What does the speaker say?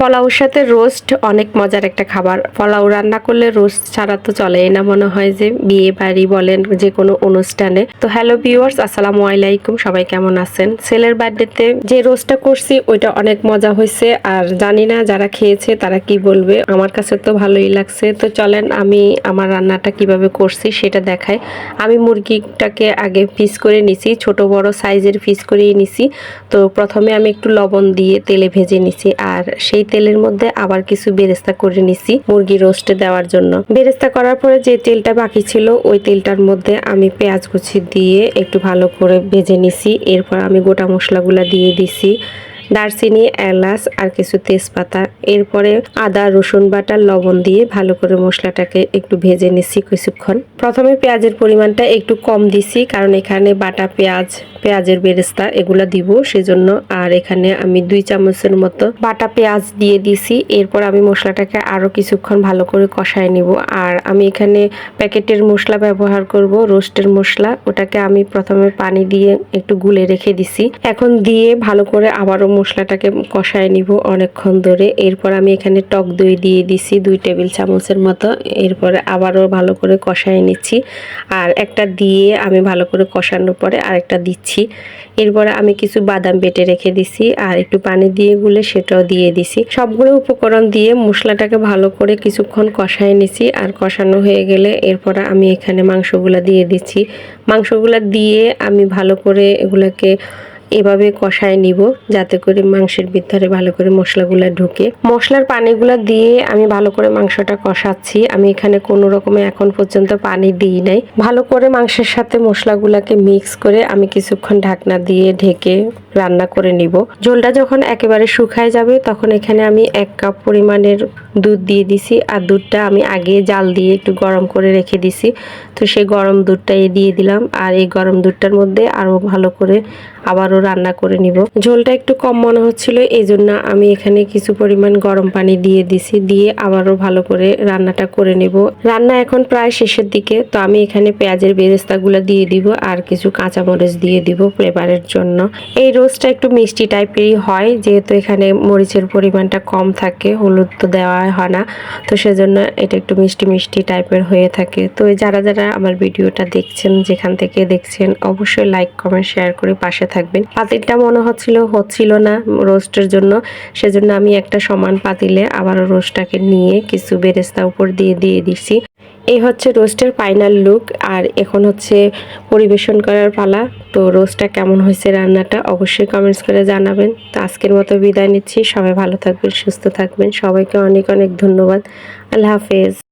পোলাওর সাথে রোস্ট অনেক মজার একটা খাবার। পোলাও রান্না করলে রোস্ট ছাড়া তো চলেই না, মনে হয় যে বিয়ে বাড়ি বলেন যে কোনো অনুষ্ঠানে। তো হ্যালো ভিউয়ার্স, আসসালামু আলাইকুম, সবাই কেমন আছেন? ছেলের বার্থডেতে যে রোস্টটা করছি ওইটা অনেক মজা হয়েছে, আর জানি না যারা খেয়েছে তারা কি বলবে। আমার কাছে তো ভালোই লাগছে। তো চলেন আমি আমার রান্নাটা কিভাবে করছি সেটা দেখাই। আমি মুরগিটাকে আগে পিস করে নিছি, ছোট বড় সাইজের পিস করেই নিছি। তো প্রথমে আমি একটু লবণ দিয়ে তেলে ভেজে নিছি, আর সেই তেলের মধ্যে আবার কিছু বেরেস্তা করে নিছি মুরগি রোস্টে দেওয়ার জন্য। বেরেস্তা করার পরে যে তেলটা বাকি ছিল ওই তেলটার মধ্যে আমি পেঁয়াজ কুচি দিয়ে একটু ভালো করে ভেজে নিছি। এরপর আমি গোটা মশলাগুলা দিয়ে দিছি, দারচিনি, এলাচ আর কিছু তেজপাতা। এরপরে আদা রসুন বাটা লবণ দিয়ে ভালো করে মশলাটাকে একটু ভেজে নিচ্ছি কিছুক্ষণ। প্রথমে পেঁয়াজের পরিমাণটা একটু কম দিছি, কারণ এখানে বাটা পেঁয়াজ, পেঁয়াজের বেরেস্তা এগুলা দিব সেজন্য। আর এখানে আমি 2 চামচের মতো বাটা পেঁয়াজ দিয়ে দিছি। এরপর আমি মশলাটাকে আরো কিছুক্ষণ ভালো করে কষায় নিব। আর আমি এখানে প্যাকেটের মশলা ব্যবহার করব, রোস্টের মশলা। ওটাকে আমি প্রথমে পানি দিয়ে একটু গুলে রেখে দিছি। এখন দিয়ে ভালো করে আবারও মশলাটাকে কষায় নিব অনেকক্ষণ ধরে। এরপর আমি এখানে টক দই দিয়ে দিছি 2 টেবিল চামচের মতো। এরপরে আবারও ভালো করে কষায় নিচ্ছি, আর একটা দিয়ে আমি ভালো করে কষানোর পরে আরেকটা দিচ্ছি। এরপরে আমি কিছু বাদাম বেটে রেখে দিছি আর একটু পানি দিয়ে গুলে সেটাও দিয়ে দিছি। সবগুলো উপকরণ দিয়ে মশলাটাকে ভালো করে কিছুক্ষণ কষায় নিছি। আর কষানো হয়ে গেলে এরপরে আমি এখানে মাংসগুলা দিয়ে দিচ্ছি। মাংসগুলা দিয়ে আমি ভালো করে এগুলাকে এভাবে কষায় নিব, যাতে করে মাংসের ভিতরে ভালো করে মশলাগুলো ঢুকে। মশলার পানিগুলো দিয়ে আমি ভালো করে মাংসটা কষাচ্ছি। আমি এখানে কোনো রকমে এখন পর্যন্ত পানি দিই নাই। ভালো করে মাংসের সাথে মশলাগুলোকে মিক্স করে আমি কিছুক্ষণ ঢাকনা দিয়ে ঢেকে রান্না করে নিব। ঝোলটা যখন একেবারে শুকায় যাবে তখন এখানে আমি 1 কাপ পরিমাণের দুধ দিয়ে দিছি। আর দুধটা আমি আগে জাল দিয়ে একটু গরম করে রেখে দিছি। তো সেই গরম দুধটাই দিয়ে দিলাম, আর এই গরম দুধটার মধ্যে আরো ভালো করে আবারও রান্না করে নিব। ঝোলটা একটু কম মনে হচ্ছিল, এই জন্য আমি এখানে কিছু পরিমাণ গরম পানি দিয়ে দিছি। দিয়ে আবারও ভালো করে রান্নাটা করে নিব। রান্না এখন প্রায় শেষের দিকে। তো আমি এখানে পেঁয়াজের বেরেস্তাগুলো দিয়ে দিব আর কিছু কাঁচামরিচ দিয়ে দিব ফ্লেভারের জন্য। এই রোস্টটা একটু মিষ্টি টাইপেরই হয়, যেহেতু এখানে মরিচের পরিমাণটা কম থাকে, হলুদ তো দেওয়া হয় না, তো সেজন্য এটা একটু মিষ্টি মিষ্টি টাইপের হয়ে থাকে। তো যারা যারা আমার ভিডিওটা দেখছেন, যেখান থেকে দেখছেন, অবশ্যই লাইক কমেন্ট শেয়ার করে পাশে থাকবেন। পাতিলটা মনে হচ্ছিল না রোস্টের জন্য, সেজন্য আমি একটা সমান পাতিলে আবারও রোস্টটাকে নিয়ে কিছু বেরেস্তা উপর দিয়ে দিছি। এই হচ্ছে রোস্টের ফাইনাল লুক। আর এখন হচ্ছে পরিবেশন করার পালা। তো রোস্টটা কেমন হয়েছে, রান্নাটা অবশ্যই কমেন্টস করে জানাবেন। তো আজকের মতো বিদায় নিচ্ছি। সবাই ভালো থাকবেন, সুস্থ থাকবেন। সবাইকে অনেক অনেক ধন্যবাদ। আল্লাহ হাফেজ।